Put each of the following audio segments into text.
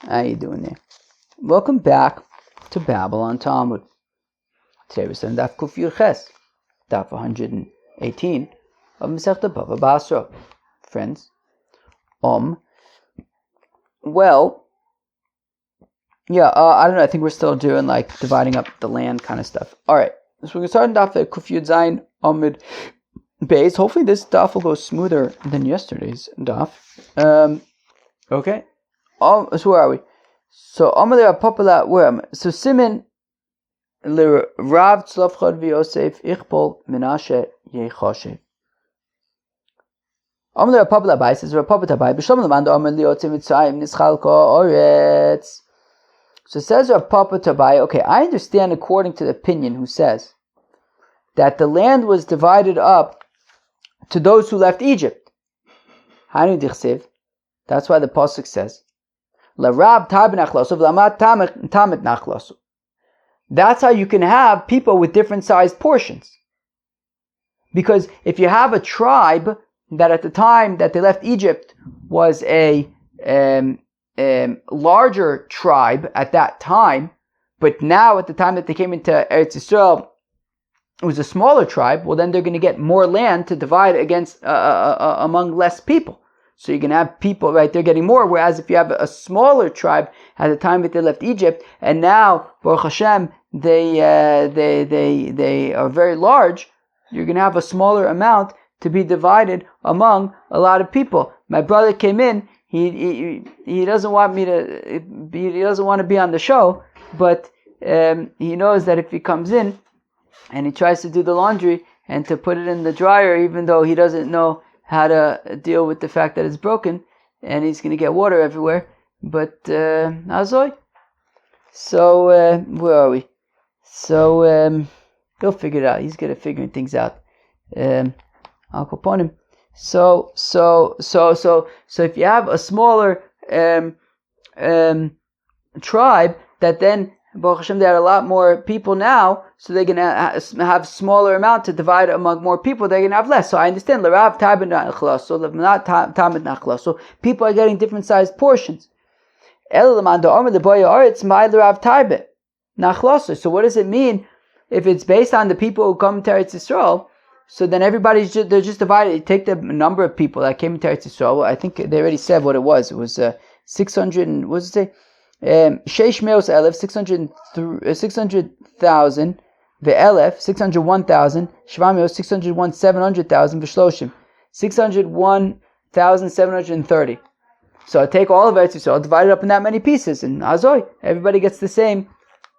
How you doing there? Welcome back to Babylon Talmud. Today we're studying Daf Kuf Yud Ches, Daf 118 of Masechta BavaBasra. Friends, I don't know. I think we're still doing like dividing up the land kind of stuff. All right, so we're starting Daf at Kuf Yud Zayin Amud Beis. Hopefully this Daf will go smoother than yesterday's Daf. Okay. So where are we? So Amalei Apopala, where am I? So Simin le Rav Tzlofchad v'Yosef Ichpol Menashe Yechoshev. Amalei Apopala Bai says Rav Apopala Bai B'Shlom Lamando Amalei Yotzei Mitzrayim Nischalko Oretz. So it says Rav Apopala Bai. Okay, I understand according to the opinion who says that the land was divided up to those who left Egypt. Hanu Dichsev. That's why the pasuk says. That's how you can have people with different sized portions. Because if you have a tribe that at the time that they left Egypt was a larger tribe at that time, but now at the time that they came into Eretz Yisrael, it was a smaller tribe, well then they're going to get more land to divide against among less people. So you can have people, right, they're getting more, whereas if you have a smaller tribe at the time that they left Egypt, and now, Baruch Hashem, they are very large, you're going to have a smaller amount to be divided among a lot of people. My brother came in, he doesn't want me to, he doesn't want to be on the show, but he knows that if he comes in, and he tries to do the laundry, and to put it in the dryer, even though he doesn't know how to deal with the fact that it's broken, and he's going to get water everywhere. But, Azoy. So, where are we? So, he'll figure it out. He's good at figuring things out. I'll go upon him. So if you have a smaller tribe that then, Baruch Hashem, they had a lot more people now, so they're going to have smaller amount to divide among more people, they're going to have less. So I understand, so people are getting different sized portions. So what does it mean if it's based on the people who come to Eretz Yisrael? So then they're just divided. You take the number of people that came to Eretz Yisrael. I think they already said what it was. It was 600, what does it say? 600,000, ve'elef 601,000, shvamios 601,700,000, v'shloshim 601,730. So I take all of Eretz Yisrael, divide it up in that many pieces, and azoy, everybody gets the same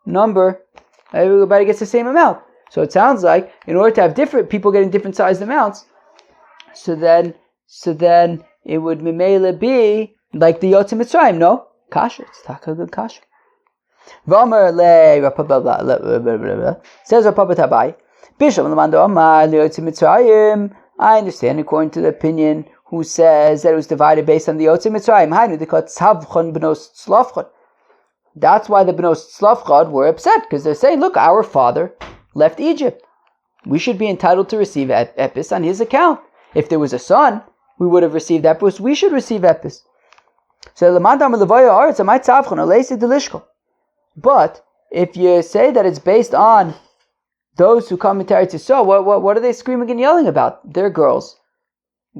number, everybody gets the same amount. So it sounds like in order to have different people getting different sized amounts, so then it would be like the Yotzei Mitzrayim, no? Kasha, it's taka good kasha. V'omer says Rapapa Tabai, Bishop Lamando Amar Yotzei Mitzrayim. I understand according to the opinion who says that it was divided based on the Yotzei Mitzrayim. Hainu dekot tzavchon b'nos tzlofchon. That's why the b'nos tzlofchon were upset, because they're saying, look, our father left Egypt. We should be entitled to receive epis on his account. If there was a son, we would have received epis. We should receive epis. So but if you say that it's based on those who come into Eretz Yisrael, what are they screaming and yelling about? They're girls.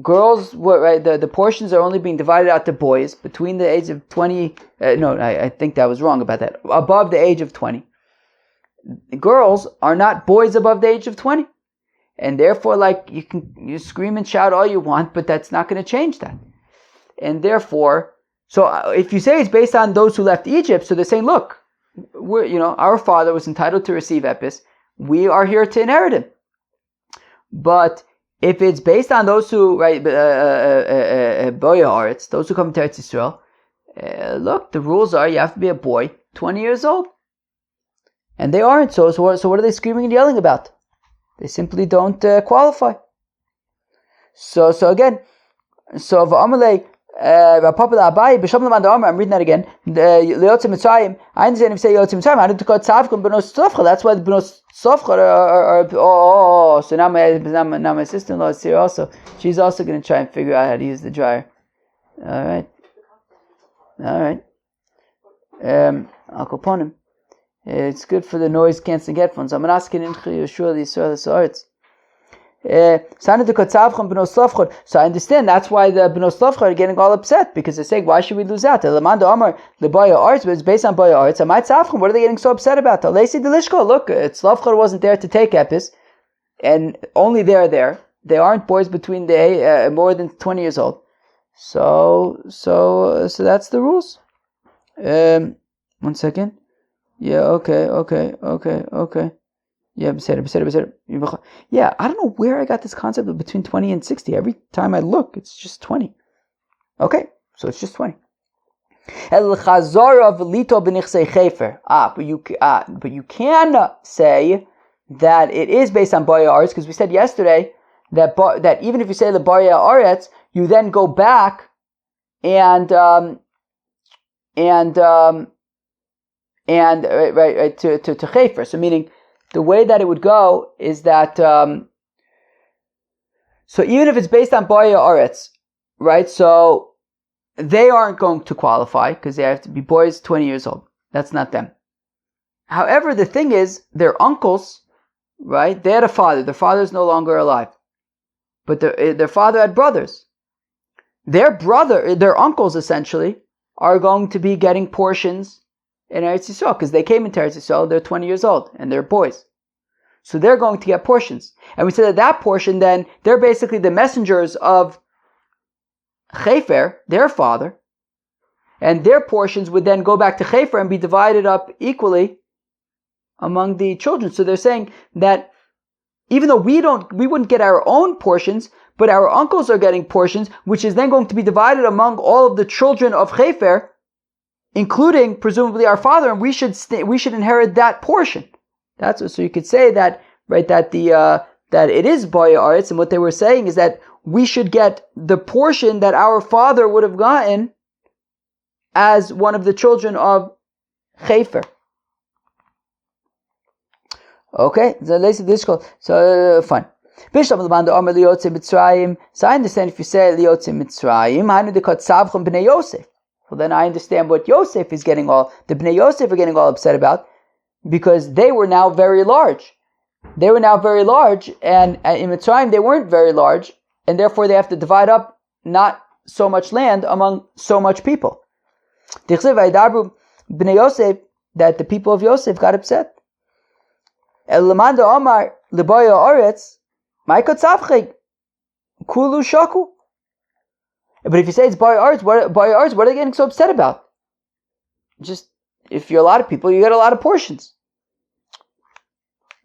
Girls, right? The portions are only being divided out to boys between the age of 20. I think that was wrong about that. Above the age of 20. Girls are not boys above the age of 20, and therefore, like you scream and shout all you want, but that's not going to change that. And therefore. So if you say it's based on those who left Egypt, so they're saying, look, our father was entitled to receive epis. We are here to inherit him. But if it's based on those who, right, boyaretz, those who come to Eretz Yisrael, look, the rules are you have to be a boy 20 years old. And they aren't. So what are they screaming and yelling about? They simply don't qualify. So again, v'amalei, I'm reading that again. I understand if you say Yotzei Mitzrayim, I had to call Tzavchon b'nos tzlofcha. That's why the b'nos tzlofcha are. So now my sister-in-law is here also. She's also going to try and figure out how to use the dryer. All right. Al Koponim. It's good for the noise cancelling headphones. I'm asking in Yeshua the Sa'arts. So I understand that's why the B'no Slavcha are getting all upset, because they're saying, why should we lose out? It's based on Boya Arts. What are they getting so upset about? Look, Slavcha wasn't there to take Epis, and only they're there. They aren't boys between the more than 20 years old. So that's the rules. 1 second. Yeah, okay. Yeah, yeah, I don't know where I got this concept of between 20 and 60. Every time I look, it's just 20. Okay, so it's just 20. But you can say that it is based on Boya Aretz, because we said yesterday that even if you say the Boya Aretz, you then go back and to Chefer. So meaning, the way that it would go is that, so even if it's based on Boya Aretz, right, so they aren't going to qualify because they have to be boys 20 years old. That's not them. However, the thing is, their uncles, right, they had a father. Their father's no longer alive. But their father had brothers. Their uncles essentially, are going to be getting portions in Eretz Yisrael, because they came into Eretz Yisrael, they're 20 years old, and they're boys. So they're going to get portions. And we said that portion then, they're basically the messengers of Chefer, their father, and their portions would then go back to Chefer and be divided up equally among the children. So they're saying that even though we wouldn't get our own portions, but our uncles are getting portions, which is then going to be divided among all of the children of Chefer, including presumably our father, and we should inherit that portion. So you could say that, right, that that it is Boya Aretz, and what they were saying is that we should get the portion that our father would have gotten as one of the children of Chefer. Okay, so fine. So I understand if you say Liyotze Mitzrayim, well, then I understand what Yosef is getting the Bnei Yosef are getting all upset about, because they were now very large. And in Mitzrayim they weren't very large, and therefore they have to divide up not so much land among so much people. Bnei Yosef, that the people of Yosef got upset. Omar Leboya Oretz, Kulu Shaku. But if you say it's Boya Aretz, what are they getting so upset about? Just, if you're a lot of people, you get a lot of portions.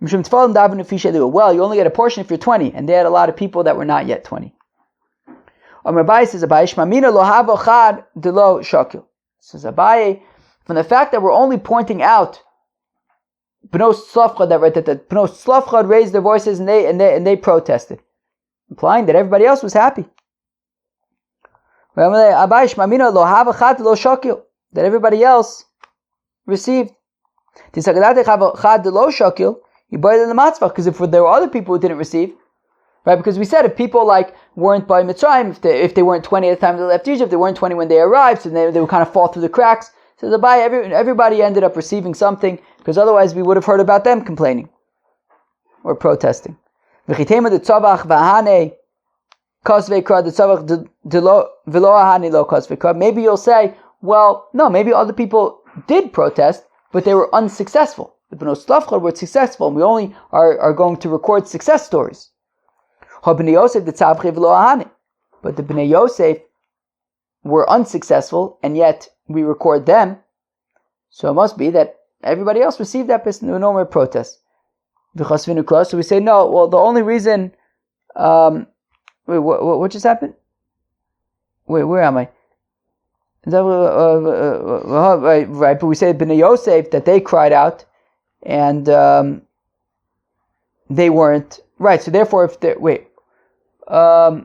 Well, you only get a portion if you're 20, and they had a lot of people that were not yet 20. Abai says, says Abaye, from the fact that we're only pointing out B'no Slavcha, that the B'no Slavcha raised their voices and they protested, implying that everybody else was happy. That everybody else received. Because if there were other people who didn't receive, right? Because we said if people weren't by Mitzrayim, if they weren't 20 at the time they left Egypt, they weren't 20 when they arrived, so they would kind of fall through the cracks. So everybody ended up receiving something, because otherwise we would have heard about them complaining or protesting. Maybe you'll say, well, no, maybe other people did protest, but they were unsuccessful. The B'no Slavcha were successful, and we only are going to record success stories. But the B'nai Yosef were unsuccessful, and yet we record them. So it must be that everybody else received that person. There were no more protests. So we say, no, well, the only reason... wait, what just happened? Wait, where am I? Right, but we say B'nai Yosef, that they cried out, and they weren't. Right, so therefore, if they... Wait. Right,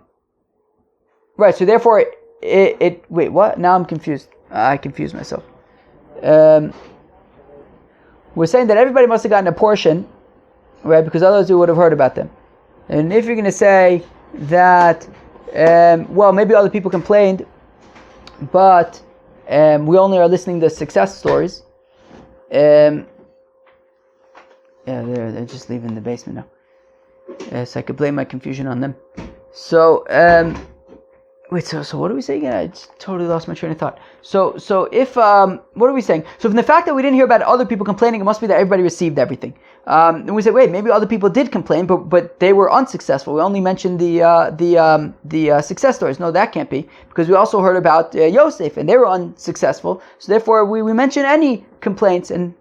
so therefore, it... Wait, what? Now I'm confused. I confused myself. We're saying that everybody must have gotten a portion, right, because otherwise we would have heard about them. And if you're going to say that, well, maybe other people complained, but we only are listening to success stories. Yeah, they're just leaving the basement now. So I could blame my confusion on them. So, so what are we saying again? I just totally lost my train of thought. So if, what are we saying? So from the fact that we didn't hear about other people complaining, it must be that everybody received everything. And we say, wait, maybe other people did complain, but they were unsuccessful. We only mentioned the success stories. No, that can't be, because we also heard about Yosef, and they were unsuccessful. So therefore, we mention any complaints, and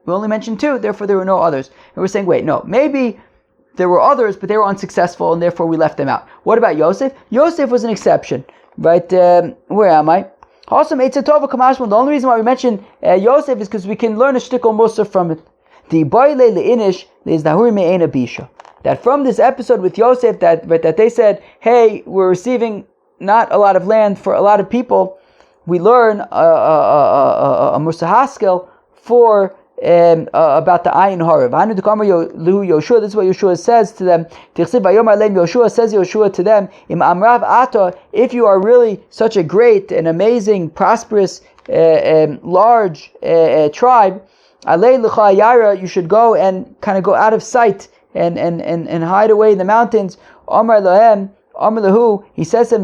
we only mentioned 2, therefore there were no others. And we're saying, wait, no, maybe there were others, but they were unsuccessful, and therefore we left them out. What about Yosef? Yosef was an exception, right? Where am I? The only reason why we mention Yosef is because we can learn a shtickle musa from it. That from this episode with Yosef, that they said, hey, we're receiving not a lot of land for a lot of people, we learn a musa haskel for about the ayin hara. Yoshua, this is what Yoshua says to them. Yoshua says to them, if you are really such a great and amazing, prosperous, large tribe, you should go and kind of go out of sight and hide away in the mountains. He says to them,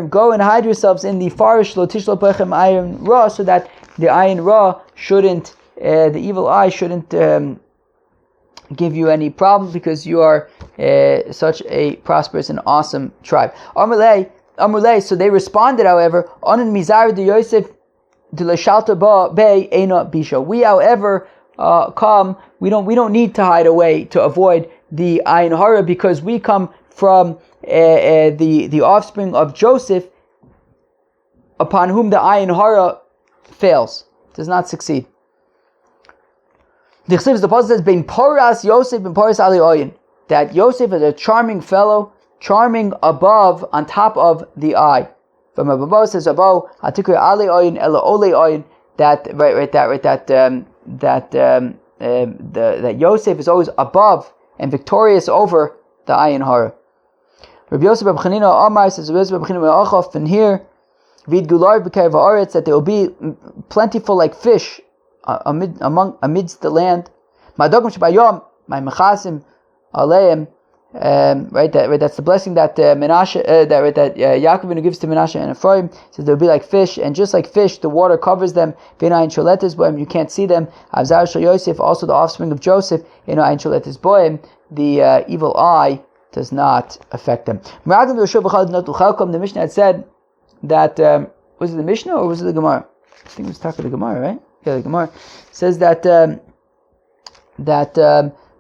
go and hide yourselves in the forest, so that the ayin ra shouldn't, the evil eye shouldn't give you any problem, because you are such a prosperous and awesome tribe. Amrulay, so they responded, however, Onan mizar de Yosef de l'shalta ba bei eina bisha. We, however, come, we don't need to hide away to avoid the ayin hara, because we come from the offspring of Joseph, upon whom the ayin hara fails, does not succeed. The Pasuk says, "Ben Poras Yosef, Ben Poras Ali Oyin," that Yosef is a charming fellow, charming above, on top of the eye. From above says, "Abo Atikri Ali Oyin Ela Ole Oyin." That that Yosef is always above and victorious over the ayin hara. Rabbi Yosef Bar Chanina Amar says, Rabbi Yosef Bar Chanina Achaf, and here that there will be plentiful like fish amidst the land. My mechasim aleim, right? That's the blessing that Menashe, that Yaakov gives to Menashe and Ephraim. Says there will be like fish, and just like fish, the water covers them. V'inayin sholetes boim, you can't see them. Avzar shel Yosef, also the offspring of Joseph. V'inayin sholetes boim, the evil eye does not affect them. The Mishnah had said that, was it the Mishnah or was it the Gemara? I think it was talking the Gemara, right? Yeah, the Gemara says that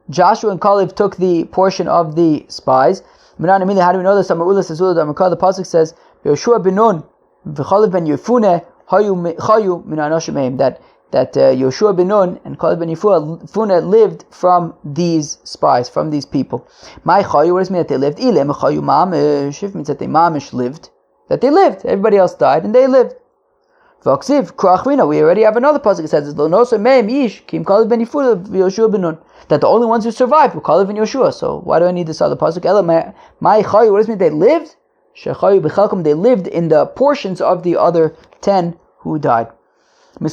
Joshua and Caleb took the portion of the spies. How do we know this? The pasuk says, Yoshua ben Nun v'Chaleb ben Yefune chayu min anoshim, that Yoshua ben Nun and Caleb ben Yefune lived from these spies, from these people. My chayu, what does it mean that they lived? Ilem chayu mamish, it means that they mamish lived. That they lived. Everybody else died, and they lived. V'aksiv krachvina. We already have another pasuk that says that the only ones who survived were Caleb and Yoshua. So why do I need this other pasuk? My chayu. What does it mean? They lived. Shechayu b'chalkom. They lived in the portions of the other 10 who died. The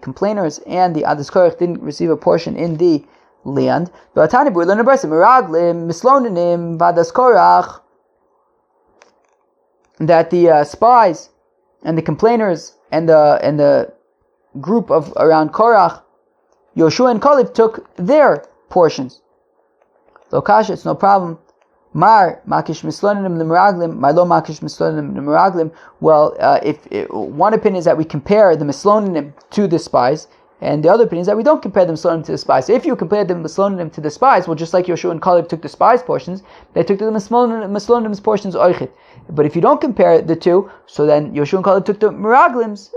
complainers and the Adas Korach didn't receive a portion in the land. That the spies and the complainers and the group of around Korach, Yoshua and Caleb took their portions. Lokasha, it's no problem. Mar makish mislonim l'meraglim, my lo makish mislonim l'meraglim. Well, if one opinion is that we compare the mislonim to the spies, and the other opinion is that we don't compare the mislonim to the spies. So if you compare the mislonim to the spies, well, just like Yoshua and Caleb took the spies' portions, they took the mislonim's portions oichet. But if you don't compare the two, so then Yoshua and Caleb took the meraglim's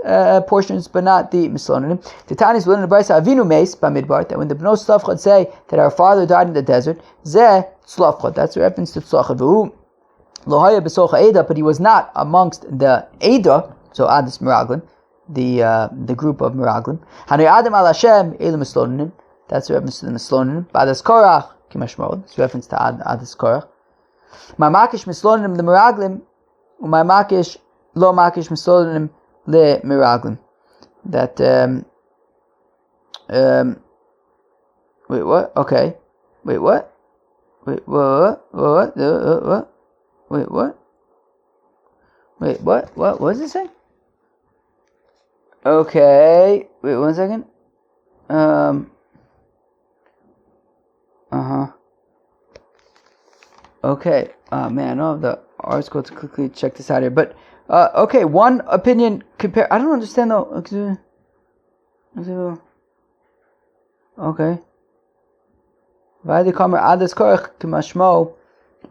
portions, but not the mislonim. The Tanis will in the Brisa Avinu Meis Bamidbar, that when the Bnos Tzlachot say that our father died in the desert, Zeh Tzlachot, that's a reference to Tzlachot. V'hu Lohaya B'socha Eda, but he was not amongst the Eda, so Adis Meraglim, the group of Meraglim. Hanei Adam al Hashem Eil Mislonim, that's a reference to the Mislonim. B'Adas Korach Kimashmod, it's a reference to Adas Korach. Mamakish mislonim the meraglim, umay makish lo makish misolonim le miraglim. That wait, what? Okay. Wait, what? Wait, what? What? Wait, what? Wait, what? What was it saying? Okay. Wait 1 second. Okay. Oh man, I don't have the article to quickly check this out here. But okay, one opinion compare. I don't understand though. Okay. Vaydi kamer adas korach k'mashmo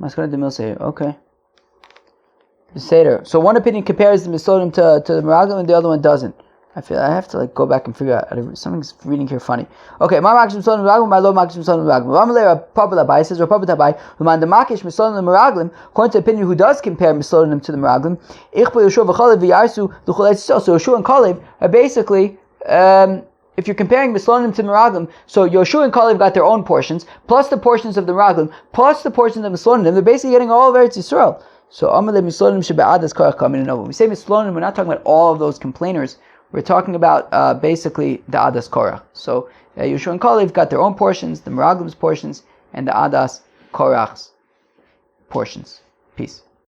maskana de milseir. Okay. The Seder. So one opinion compares the Misodim to the Meraglim and the other one doesn't. I feel I have to like go back and figure out something's reading here funny. Okay, my makish Misodim Meraglim, my low makish Misodim Meraglim. Ramalei Papa Labai says, or Papa Labai, who man the makish Misodim Meraglim, according to the opinion who does compare Misodim to the Meraglim, Ich bo Yeshua v'Chalev v'Yarsu l'Chol Eretz Yisrael. So Yeshua and Kalev are basically if you're comparing Mislonim to Meraglim, so Yoshua and Kalev got their own portions, plus the portions of the Meraglim, plus the portions of Mislonim, they're basically getting all of Eretz Yisrael. So Amalei Mislonim shebe'adas korach coming in over. When we say Mislonim, we're not talking about all of those complainers. We're talking about basically the Adas Korach. So Yoshua and Kalev got their own portions, the Meraglim's portions, and the Adas Korach's portions. Peace.